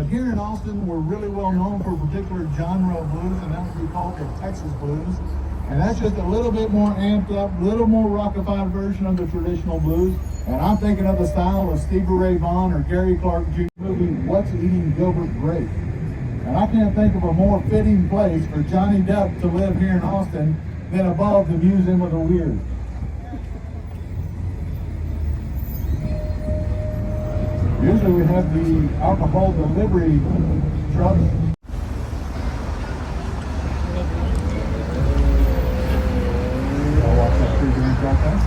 But here in Austin, we're really well known for a particular genre of blues, and that would be called the Texas blues. And that's just a little bit more amped up, a little more rockified version of the traditional blues. And I'm thinking of the style of Stevie Ray Vaughan or Gary Clark Jr. movie, What's Eating Gilbert Grape? And I can't think of a more fitting place for Johnny Depp to live here in Austin than above the Museum of the Weird. Usually we have the alcohol delivery trucks. I'll watch that pre-drink right there.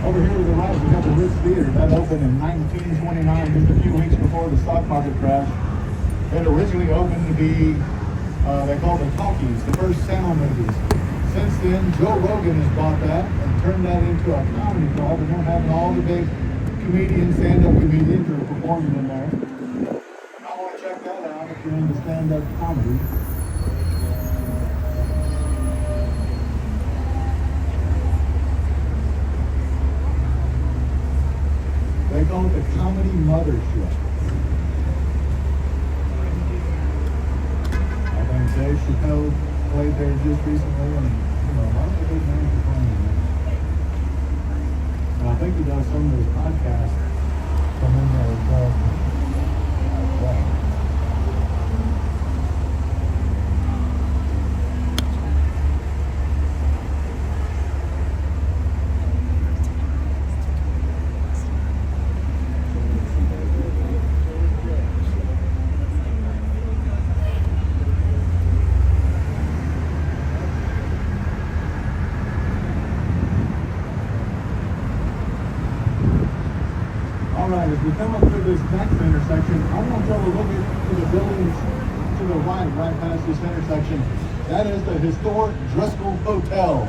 Over here to the right, we have the Ritz Theater. That opened in 1929, just a few weeks before the stock market crash. It originally opened to be, they called it talkies, the first sound movies. Since then, Joe Rogan has bought that and turned that into a comedy club, and they're having all the big comedians, stand-up comedians who are performing in there. And I want to check that out if you're into stand-up comedy. They call it the Comedy Mothership. I think Dave Chappelle played there just recently, and a lot of the big names are playing there. And I think he does some of his podcasts from in there as well. Alright, as we come up through this next intersection, I want y'all to look to the buildings to the right past this intersection. That is the historic Driscoll Hotel.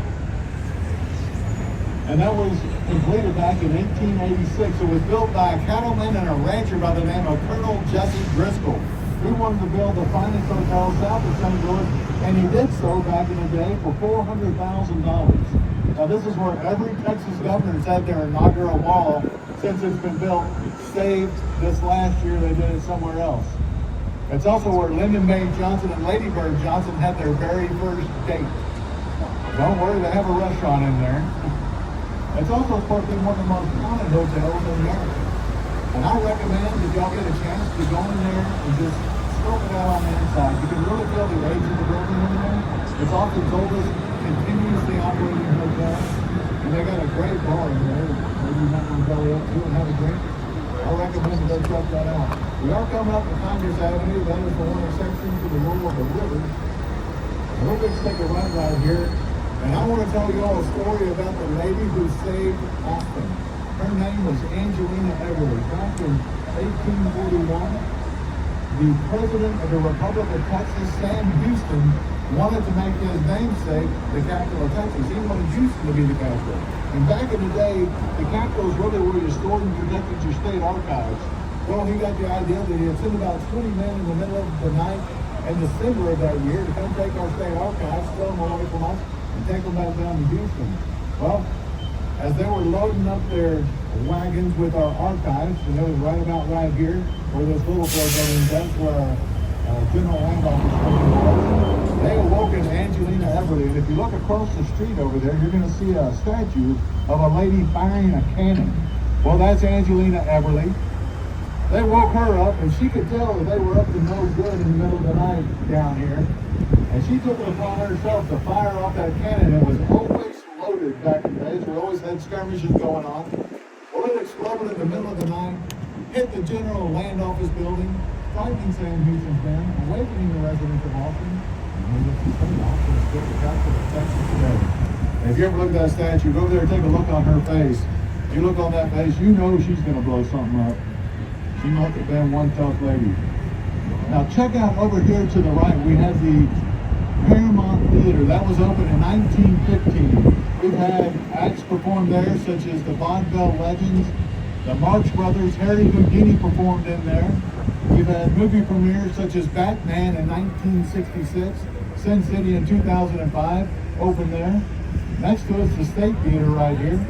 And that was completed back in 1886. It was built by a cattleman and a rancher by the name of Colonel Jesse Driscoll. He wanted to build the finest hotel south of St. Louis, and he did so back in the day for $400,000. Now this is where every Texas governor's had their inaugural ball since it's been built, save this last year they did it somewhere else. It's also where Lyndon May Johnson and Lady Bird Johnson had their very first date. Don't worry, they have a restaurant in there. It's also supposed to be one of the most haunted hotels in America. And I recommend if y'all get a chance to go in there and just scope it out on the inside. You can really feel the age of the building in there. It's Austin's oldest continuously operating hotel. And they got a great bar in there. Maybe you might want to belly up to and have a drink. I recommend to go check that out. We are coming up to Congress Avenue. That is the one intersection to the north of the river. And we're going to take a right here. And I want to tell you all a story about the lady who saved Austin. Her name was Angelina Everly. Back in 1841, the president of the Republic of Texas, Sam Houston, wanted to make his namesake the capital of Texas. He wanted Houston to be the capital. And back in the day, the capital is really where you stored and protected your state archives. Well, he got the idea that he'd send about 20 men in the middle of the night in December of that year to come take our state archives, steal them away from us, and take them back down to Houston. Well, as they were loading up their wagons with our archives, and it was right here, where this little building is, that's where General Land Office was. They awoke in Angelina Everly, and if you look across the street over there, you're going to see a statue of a lady firing a cannon. Well, that's Angelina Everly. They woke her up, and she could tell that they were up to no good in the middle of the night down here. And she took it upon herself to fire off that cannon. It was always loaded back in the days. We always had skirmishes going on. Well, it exploded in the middle of the night, hit the General Land Office building, frightening Sam Houston's men, awakening the residents of Austin. And Austin is still the capital of Texas today. And if you ever look at that statue, go over there and take a look on her face. If you look on that face, you know she's going to blow something up. She must have been one tough lady. Now check out over here to the right, we have the Paramount Theater. That was opened in 1915. We've had acts performed there such as the Vaudeville Legends, the Marx Brothers, Harry Houdini performed in there. We've had movie premieres such as Batman in 1966, Sin City in 2005, opened there. Next to it's the State Theater right here.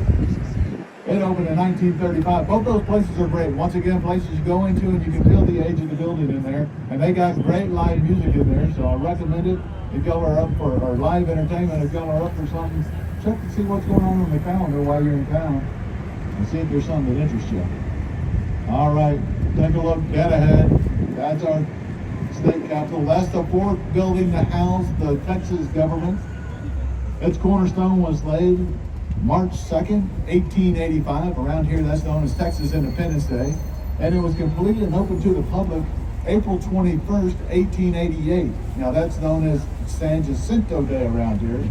It opened in 1935. Both those places are great. Once again, places you go into and you can feel the age of the building in there. And they got great live music in there, so I recommend it. If y'all are up for or live entertainment, if y'all are up for something, check to see what's going on the calendar while you're in town and see if there's something that interests you. All right, take a look dead ahead. That's our state capitol. That's the fourth building to house the Texas government. Its cornerstone was laid March 2nd, 1885. Around here, that's known as Texas Independence Day. And it was completed and opened to the public April 21st, 1888. Now, that's known as San Jacinto Day around here.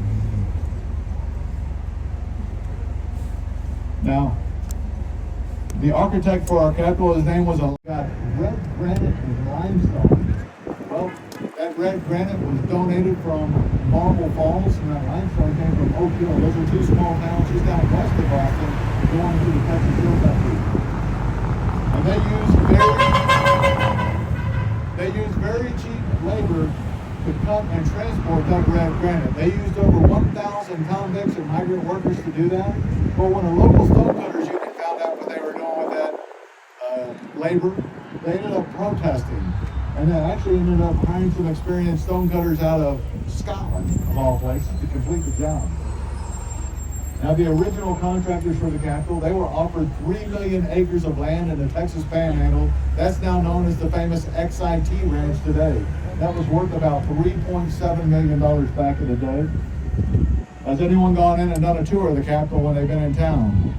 Now, the architect for our capital, his name was got red granite and limestone. Well, that red granite was donated from Marble Falls, and that limestone came from Oak Hill. Those are two small towns just out west of Boston, going to the Texas Hill Country. And they used very cheap labor to cut and transport that red granite. They used over 1,000 convicts and migrant workers to do that. But when a local stonecutters union found out what they were doing with that labor, they ended up protesting. And they actually ended up hiring some experienced stonecutters out of Scotland, of all places, to complete the job. Now, the original contractors for the Capitol, they were offered 3 million acres of land in the Texas Panhandle. That's now known as the famous XIT Ranch today. That was worth about $3.7 million back in the day. Has anyone gone in and done a tour of the Capitol when they've been in town?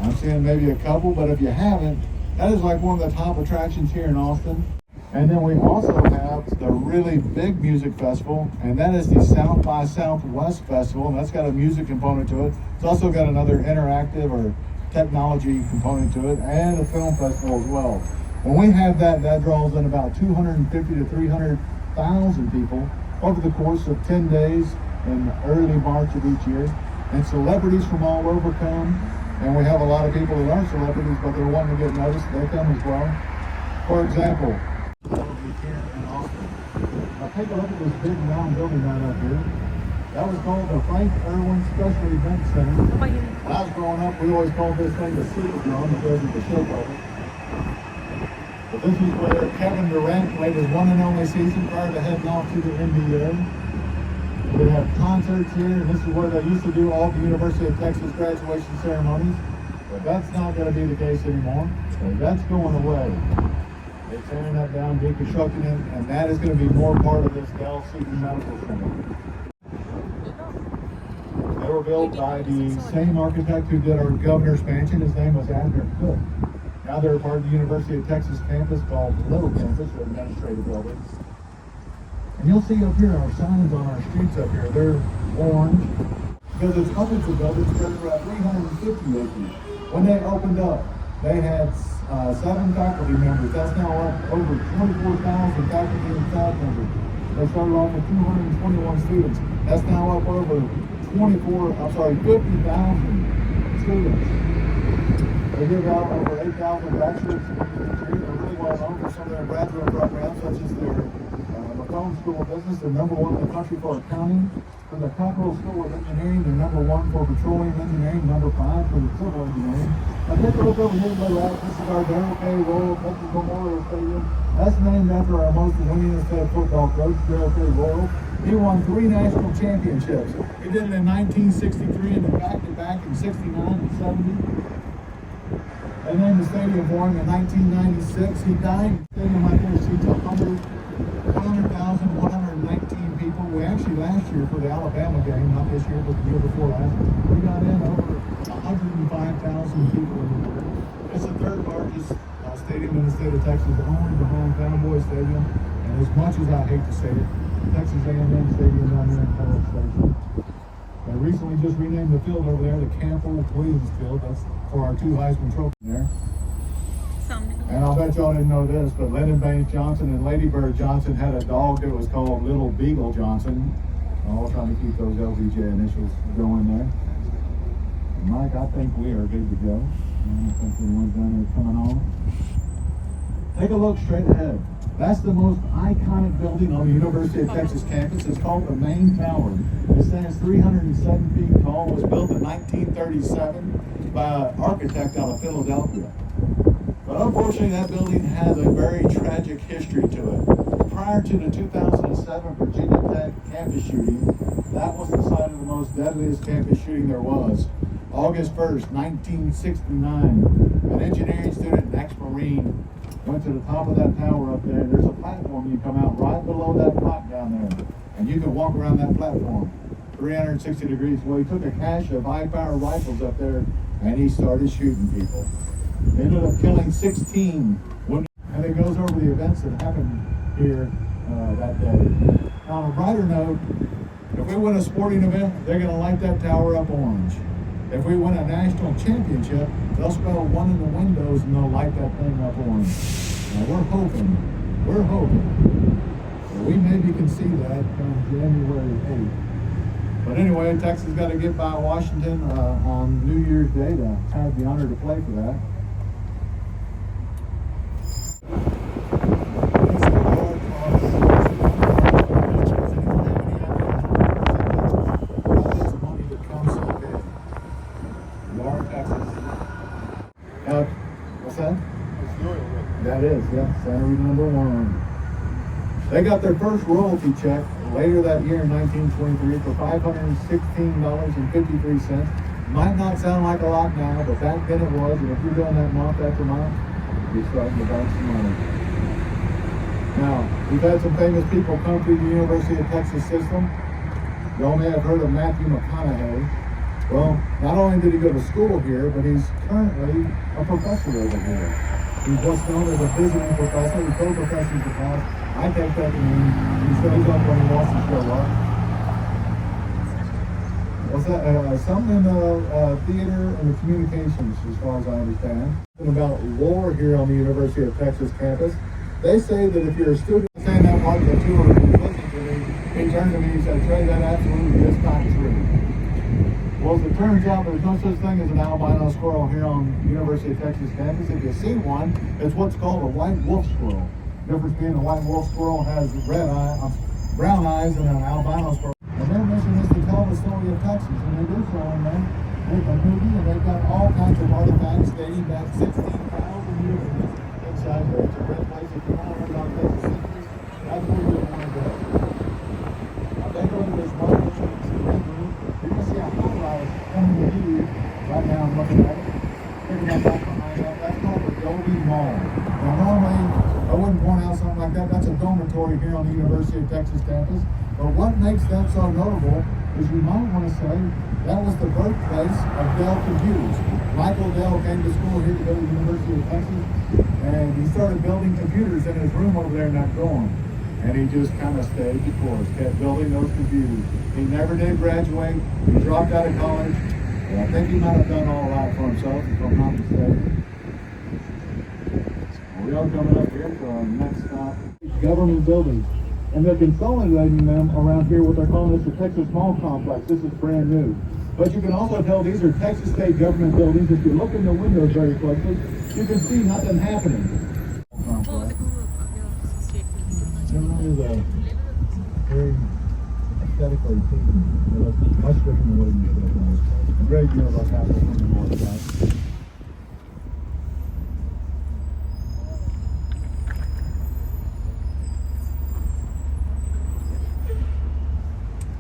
I'm seeing maybe a couple, but if you haven't, that is like one of the top attractions here in Austin. And then we also have the really big music festival, and that is the South by Southwest Festival, and that's got a music component to it. It's also got another interactive or technology component to it, and a film festival as well. When we have that, that draws in about 250 to 300,000 people over the course of 10 days in early March of each year. And celebrities from all over come, and we have a lot of people that aren't celebrities, but they're wanting to get noticed. They come as well. For example, here in Austin. Now take a look at this big round building right up here. That was called the Frank Irwin Special Event Center. When I was growing up, we always called this thing the Superdome because of the shape of it. But this is where Kevin Durant played his one and only season prior to heading off to the NBA. They have concerts here, and this is where they used to do all the University of Texas graduation ceremonies. But that's not going to be the case anymore. So that's going away. They're tearing that down, deconstructing it, and that is going to be more part of this Dell Seton Medical Center. They were built by the same architect who did our governor's mansion. His name was Abner Cook. Now they're part of the University of Texas campus called Little Campus, or administrative buildings. And you'll see up here our signs on our streets up here. They're orange because it's hundreds of buildings spread around 350 acres. When they opened up, they had 7 faculty members. That's now up over 24,000 faculty and staff members. They started off with 221 students. That's now up over 50,000 students. They give out over 8,000 bachelor's degrees. They're really well known for some of their graduate programs, such as their McComb School of Business. They're number 1 in the country for accounting. For the Cockrell School of Engineering, they're number 1 for petroleum engineering, number 5 for the civil engineering. Now take a look over here to the left. This is our Darrell K. Royal Texas Memorial Stadium. That's named after our most winningest head football coach, Darrell K. Royal. He won 3 national championships. He did it in 1963 and then back-to-back in 69 and 70. They named the stadium for him in 1996. He died. The stadium right there seats 100,119 people. We actually last year for the Alabama game, not this year, but the year before last, we got in over 105,000 people in there. It's the 3rd largest stadium in the state of Texas, only behind Cowboy Stadium. And as much as I hate to say it, Texas A&M Stadium down there in College Station. They recently just renamed the field over there the Campbell Williams Field. That's for our 2 Heisman trophies there. And I'll bet y'all didn't know this, but Lyndon Baines Johnson and Lady Bird Johnson had a dog that was called Little Beagle Johnson. All trying to keep those LBJ initials going there. And Mike, I think we are good to go. I don't think anyone's done there coming on. Take a look straight ahead. That's the most iconic building on the University of Texas campus. It's called the Main Tower. It stands 307 feet tall. It was built in 1937 by an architect out of Philadelphia. But unfortunately, that building has a very tragic history to it. Prior to the 2007 Virginia Tech campus shooting, that was the site of the most deadliest campus shooting there was. August 1st, 1969, an engineering student, an ex-Marine, went to the top of that tower up there. There's a platform. You come out right below that block down there, and you can walk around that platform 360 degrees. Well, he took a cache of high-power rifles up there, and he started shooting people. They ended up killing 16. And it goes over the events that happened here that day. On a brighter note, if we win a sporting event, they're going to light that tower up orange. If we win a national championship, they'll spell one in the windows and they'll light that thing up orange. Now we're hoping that we maybe can see that come January 8th. But anyway, Texas got to get by Washington on New Year's Day to have the honor to play for that. What's that? That is, yeah, Santa Rita #1. They got their first royalty check later that year in 1923 for $516.53. Might not sound like a lot now, but back then it was, and if you're doing that month after month, you're starting to bank some money. Now, we've had some famous people come through the University of Texas system. Y'all may have heard of Matthew McConaughey. Well, not only did he go to school here, but he's currently a professor over here. He's what's known as a visiting professor. He co-professors the class. I take that to mean he shows up when he wants to show up. What's that? Something in the theater and the communications, as far as I understand. About lore here on the University of Texas campus. They say that if you're a student saying that while the tour was listening to me, he turned to me and said, "Trey, that absolutely is not true." Well, as it turns out, there's no such thing as an albino squirrel here on University of Texas campus. If you see one, it's what's called a white wolf squirrel. The difference being a white wolf squirrel has brown eyes and an albino squirrel. And their mission is to tell the story of Texas, and they do so in there. It's a movie, and they've got all kinds of artifacts dating back 16,000 years inside there. It's a great place. If you want to learn about Texas history, that's where you want to go. Now, they go to this one room. You're going to see a high-rise coming to view right now. I'm looking at it. Picking up that behind that. That's called the Dolby Mall. Now, normally, I wouldn't point out something like that. That's a dormitory here on the University of Texas campus. But what makes that so notable is you might want to say that was the birthplace of Dell Computers. Michael Dell came to school here to go to the University of Texas, and he started building computers in his room over there in that dorm. And he just kind of stayed the course, kept building those computers. He never did graduate. He dropped out of college. And I think he might have done all right for himself, if I'm not mistaken. We are coming up here for our next stop. Government buildings. And they're consolidating them around here, what they're calling this the Texas Mall Complex. This is brand new. But you can also tell these are Texas state government buildings. If you look in the windows very closely, you can see nothing happening. It really is a very aesthetically pleasing. Much different than what you should have done. A great deal of our capital from the north side.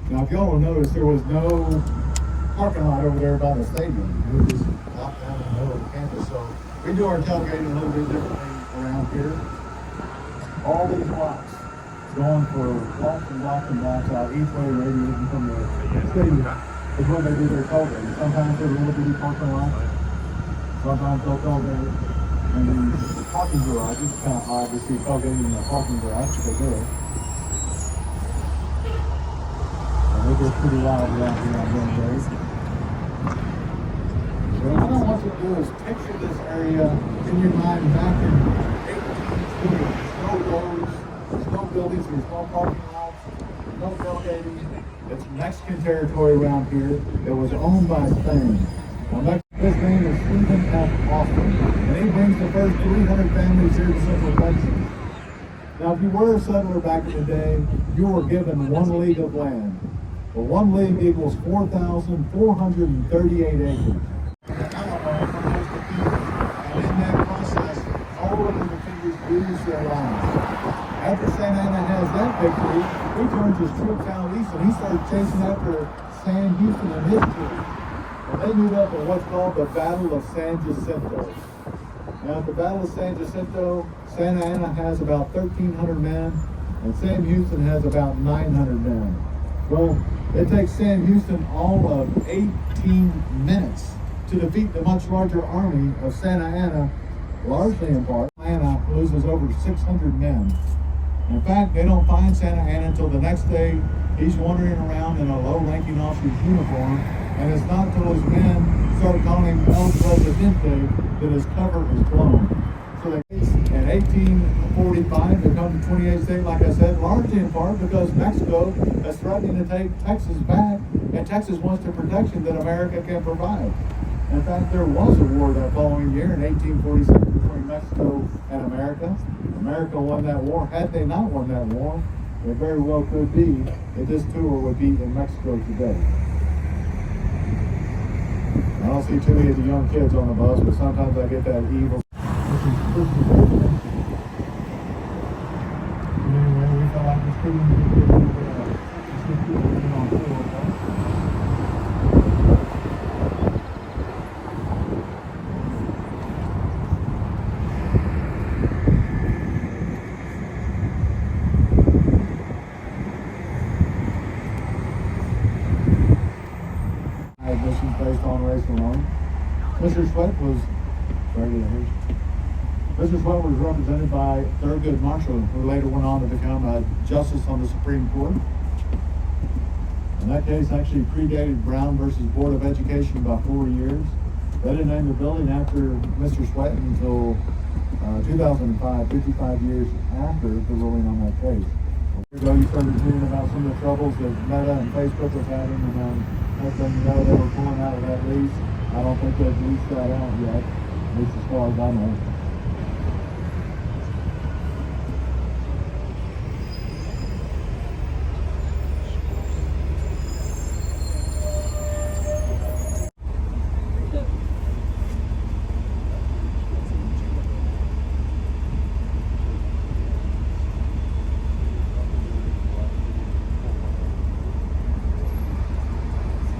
Now, if y'all will notice, there was no parking lot over there by the stadium. We just dropped down in the middle of the campus. So we do our tailgating a little bit differently around here. All these blocks going for blocks and blocks and blocks out each way, radiating from the stadium is where they do their tailgating. Sometimes they're little bitty parking lots. Sometimes they'll tailgate in the parking garage. It's kind of odd to see tailgating in the parking garage, but they do it. It gets pretty wild around here on those days. So what I want you to do is picture this area in your mind back in 1820. There's no roads, there's no buildings, there's no parking lots, no tailgating. It's Mexican territory around here that was owned by Spain. Now, his name is Stephen F. Austin, and he brings the first 300 families here to Central Texas. Now, if you were a settler back in the day, you were given 1 league of land. Well, 1 league equals 4,438 acres. And in that process, all of the figures lose their lives. After Santa Anna has that victory, he turns his troops out east and he started chasing after Sam Houston and his troops. And they meet up at what's called the Battle of San Jacinto. Now, at the Battle of San Jacinto, Santa Anna has about 1,300 men, and Sam Houston has about 900 men. Well, it takes Sam Houston all of 18 minutes to defeat the much larger army of Santa Anna, largely in part. Anna loses over 600 men. In fact, they don't find Santa Anna until the next day. He's wandering around in a low-ranking officer's uniform, and it's not until his men start calling him El Presidente that his cover is blown. So they, in 1845, they come to 28th state, like I said, largely in part because Mexico is threatening to take Texas back, and Texas wants the protection that America can provide. In fact, there was a war that following year in 1847 between Mexico and America. America won that war. Had they not won that war, it very well could be that this tour would be in Mexico today. I don't see too many of the young kids on the bus, but sometimes I get that evil. Anyway, we felt like it's pretty good on tour. Admissions based on race alone. Mr. Sweat was represented by Thurgood Marshall, who later went on to become a justice on the Supreme Court. And that case actually predated Brown versus Board of Education by 4 years. They didn't name the building after Mr. Sweat until 2005, 55 years after the ruling on that case. Years ago, you started hearing about some of the troubles that Meta and Facebook was having, and next thing you know, they were pulling out of that lease. I don't think they've leased that out yet, at least as far as I know.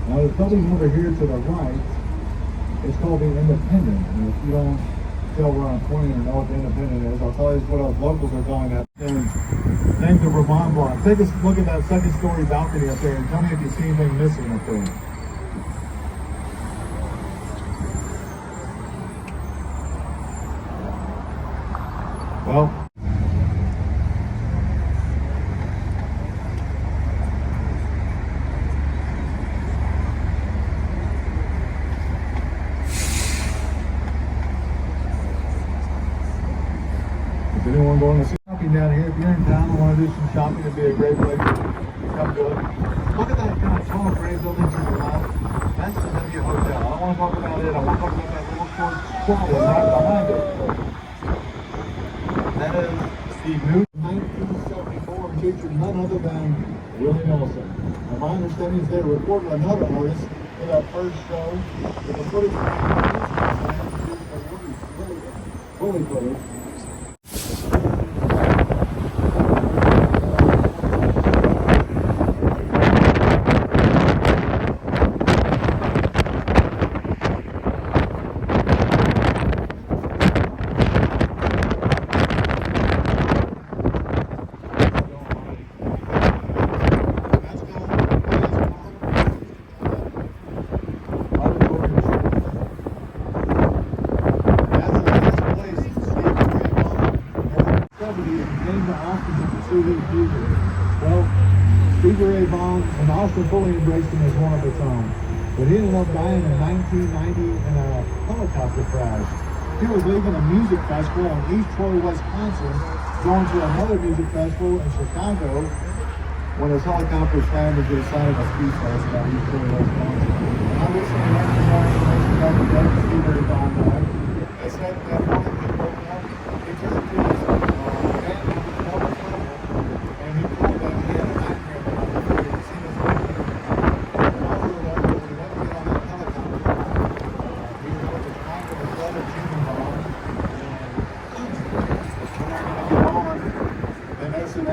Now, the building over here to the right is called the Independent. And if you don't tell where I'm pointing or know what the Independent is, I'll tell you what our locals are calling that. It's named the Vermont Block. Take a look at that second story balcony up there and tell me if you see anything missing up there. Well, if anyone going to see shopping down here, if you're in town and want to do some shopping, it'd be a great place to come do it. Look at that kind of tall gray building to the left. That's the W Hotel. I don't want to talk about it. I want to talk about that little courtyard right behind it. That is the new 1974 and featured none other than Willie Nelson. And my understanding is they recorded another artist for that first show. With the footage fully footage. Well, Stevie Ray Vaughan and Austin fully embraced him as one of its own. But he ended up dying in 1990 in a helicopter crash. He was leaving a music festival in East Troy, Wisconsin, going to another music festival in Chicago when his helicopter slammed into the side of a ski place about East Troy, Wisconsin. And I recently learned some more information about the death of Stevie Ray Vaughan died. They said that one of the broke up, he turned to his band members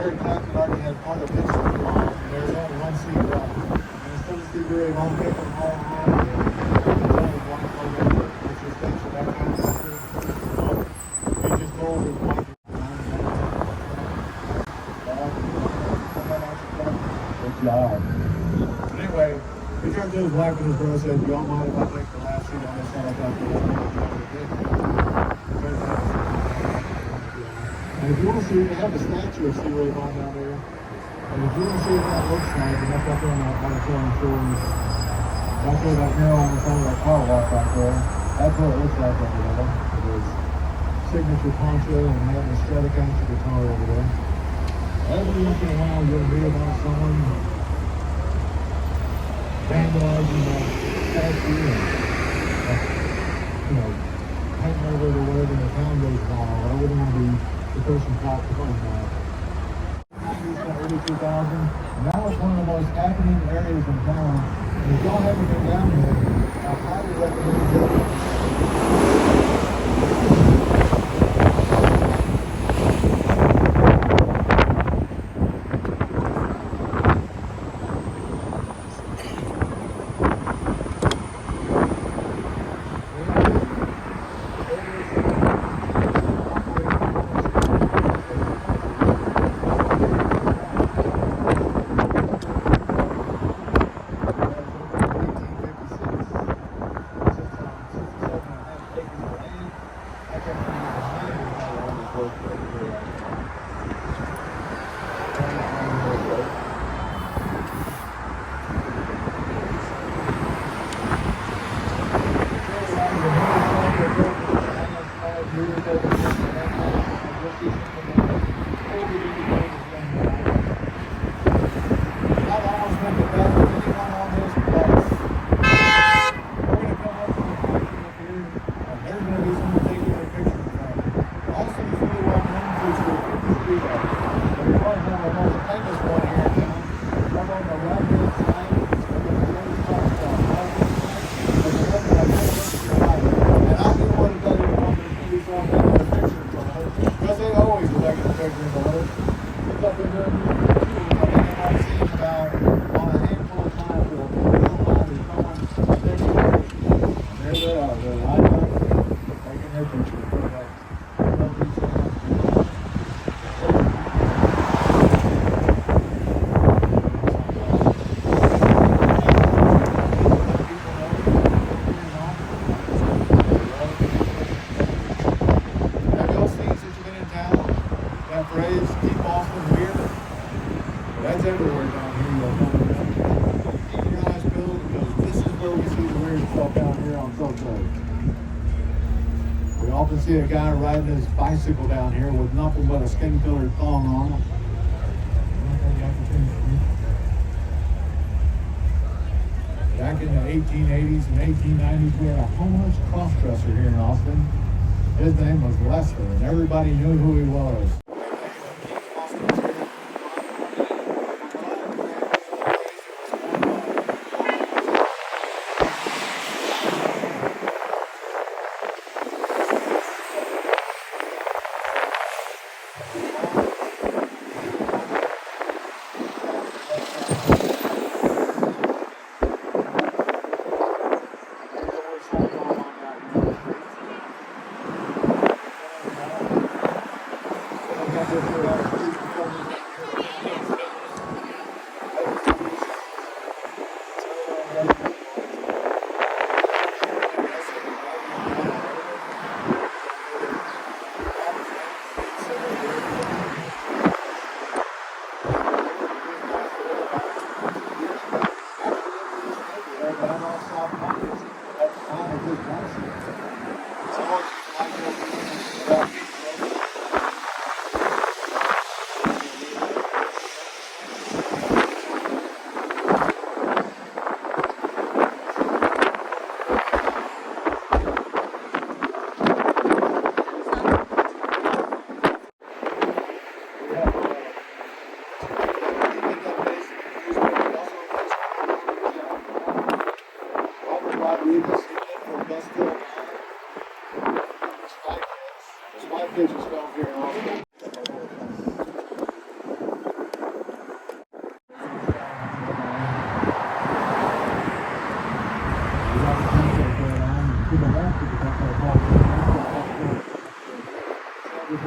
Eric Clapton already had part of his seat on, and there's only one seat left. And instead of Steve Ray Von taking them all around here, there's only one program, which is station that kind of stuff. He just goes with one. Good job. But anyway, he turned to his wife and his brother and said, "You don't mind if I take the last seat on this side? I got the And if you want to see, they have a statue of C. Ray Vaughan down there. And if you want to see what that looks like, and that's up there on that auditorium floor, back there, that narrow on the front of that car wash back there, that's what it looks like over there. With his signature poncho and having a Stratocaster guitar over there. Every once in a while, you'll read about someone vandalizing that statue and, painting over the word and the town goes wild. I wouldn't want to be the person caught from that. Early 2000. Now it's one of the most happening areas in town. And if y'all haven't been down here, I highly recommend it. See a guy riding his bicycle down here with nothing but a skin-colored thong on. Back in the 1880s and 1890s, we had a homeless cross-dresser here in Austin. His name was Lester, and everybody knew who he was.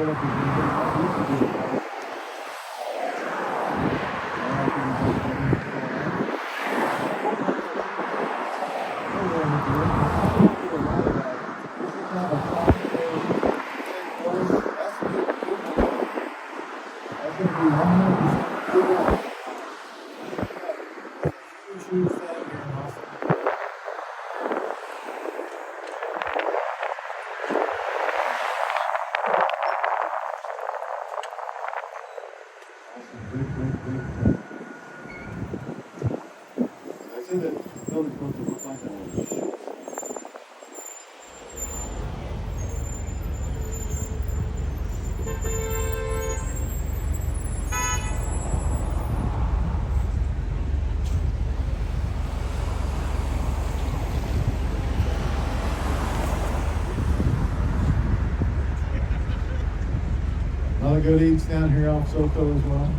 pull up his window. I said that the building's supposed to look like a Another good eats down here off Soto as well.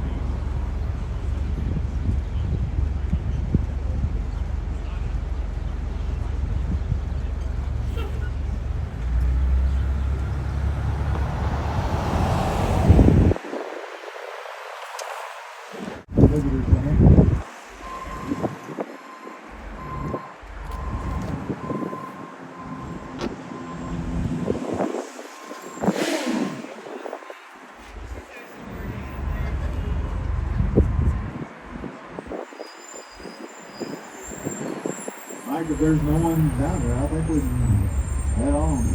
Visitors center. Mike, if there's no one down there, I think we can head on.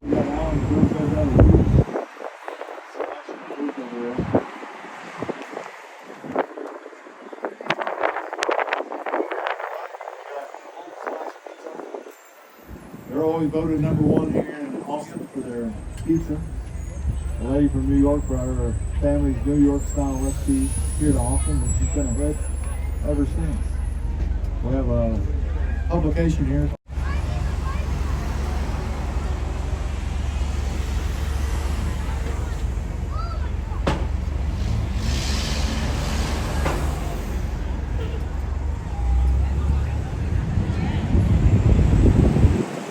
We got Alan Cruz over there. They're always voted #1 here in Austin for their pizza. The lady from New York brought her family's New York style recipe here to Austin, and she's been a hit ever since. We have a publication here.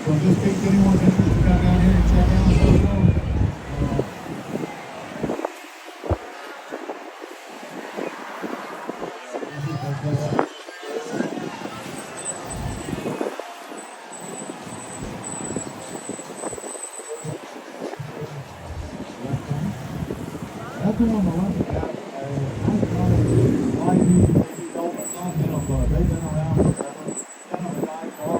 So just in case anyone's interested, come down here and check out the photo. That's the one on the left. They've been around forever. Kind of a nice bar,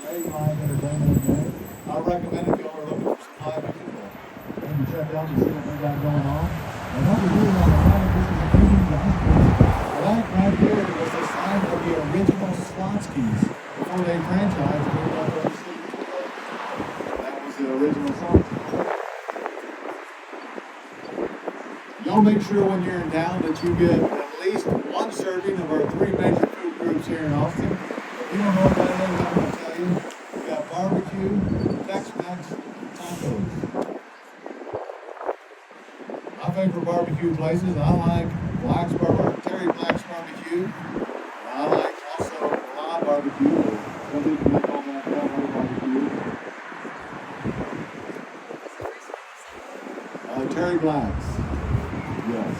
very live entertainment in there. I recommend if y'all are looking for some live music, maybe check out and see what they got going on. And over here on the right, this is a meeting the hospital. That right here was the sign of the original Slotsky's before they franchised it up in the city. That was the original Slotsky's. Y'all make sure when you're in town that you get at least one serving of our 3 major food groups here in Austin. If you don't know what that is, I'm going to tell you. We got barbecue, Tex-Mex, tacos. My favorite barbecue places, I like Terry Black's Barbecue. I like also live barbecue. Some people may call that barbecue. Terry Black's. Yes.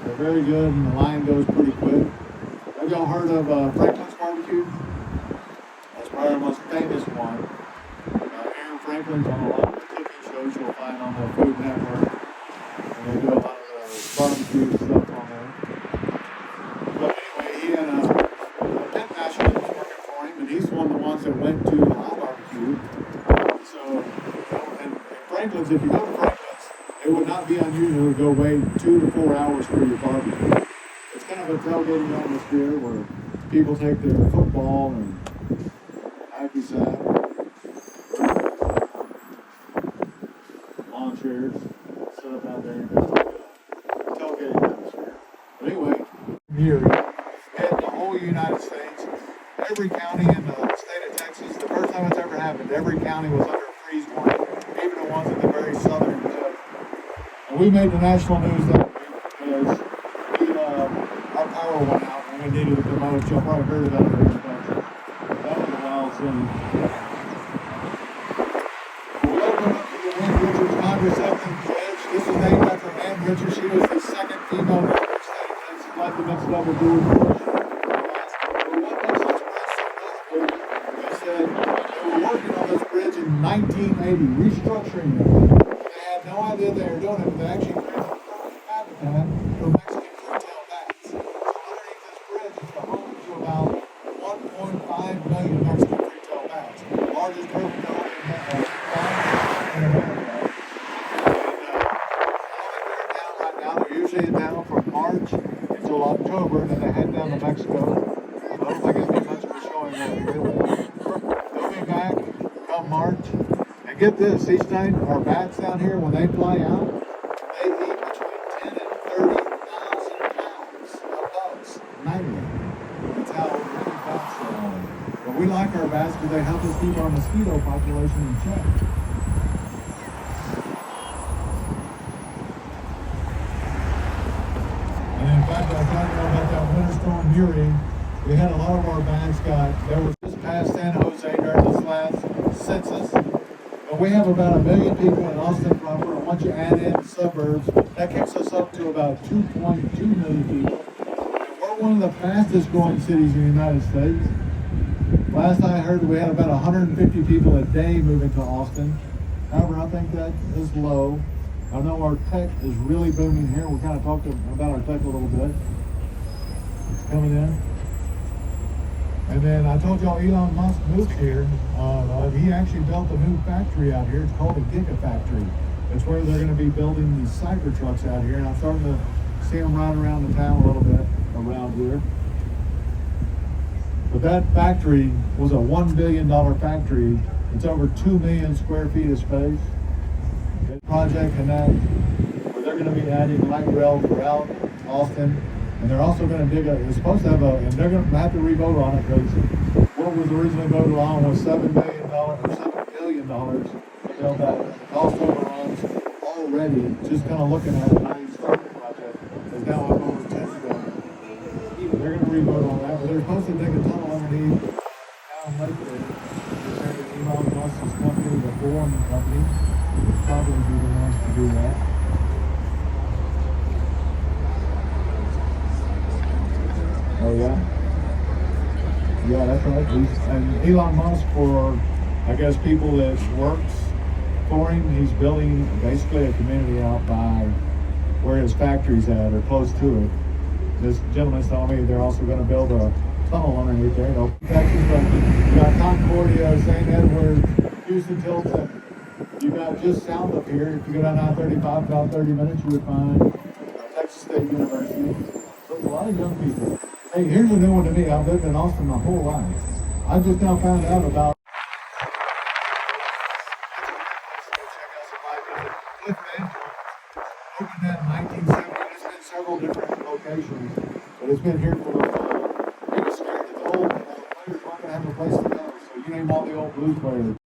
They're very good and the line goes pretty quick. Have y'all heard of Franklin's Barbecue? That's probably the most famous one. Aaron Franklin's on a lot of the cooking shows you'll find on the Food Network. And they do a lot of the barbecue stuff on there. But anyway, he had a pit master that was working for him, and he's one of the ones that went to live barbecue. So, and Franklin's, if you go to Franklin's, it would not be unusual to go wait 2 to 4 hours for your barbecue. It's kind of a tailgating atmosphere where people take their football and hacky sack, lawn chairs, set up out there and just like a tailgating atmosphere. But anyway, here in the whole United States, every county in the state of Texas, the first time it's ever happened, every county was under a freeze warning, even the ones in the very southern tip. And we made the national news that week because our power went out and we needed to promote. Y'all probably heard about it in the country. That was a wild scene. We opened up to do with the question. But what makes this bridge so notable is that they were working on this bridge in 1980, restructuring it. They had no idea they were doing it, but they actually created a perfect habitat for Mexican curtail bats. So underneath this bridge is the home to about 1.5 million Mexican curtail bats, largest urban dog in America. They're usually down from March until October, and then they head down to Mexico. I don't think it's much of a showing out here, but they'll be back come March. And get this, each night our bats down here, when they fly out, they eat between 10 and 30,000 pounds of bugs nightly. That's how many bats there are. But we like our bats because they help us keep our mosquito population in check. In fact, I was talking about that winter storm Uri. We had a lot of our bats they were just past San Jose during this last census. But we have about 1 million people in Austin proper, and once you add in suburbs, that kicks us up to about 2.2 million people. And we're one of the fastest growing cities in the United States. Last I heard, we had about 150 people a day moving to Austin. However, I think that is low. I know our tech is really booming here. We're kind of talking about our tech a little bit. It's coming in. And then I told y'all Elon Musk moved here. He actually built a new factory out here. It's called a Gigafactory. It's where they're going to be building these Cybertrucks out here. And I'm starting to see them ride around the town a little bit around here. But that factory was a $1 billion factory. It's over 2 million square feet of space. Project Connect, where they're going to be adding light rail throughout Austin, and they're also going to it's supposed to have and they're going to have to re-vote on it because what was originally voted on was $7 billion or $7 billion to build that. Cost overruns already, just kind of looking at it, how you start the project, is now up over $10 billion. They're going to re-vote on that, but they're supposed to dig a tunnel underneath down Lake there. It's Elon Musk's company, the Forum company. Probably be the ones to do that. Oh yeah? Yeah, that's right. And Elon Musk, for I guess people that works for him, he's building basically a community out by where his factory's at or close to it. This gentleman's telling me they're also going to build a tunnel underneath there. You got Concordia, St. Edwards, Houston Tilton. You got just south of here, if you go down I-35 about 30 minutes, you would find Texas State University. So there's a lot of young people. Hey, here's a new one to me. I've lived in Austin my whole life. I just now found out about opened that in 1970. It's been several different locations, but it's been here for a while. He was scared that the old players weren't going to have a place to go, so you name all the old blues players.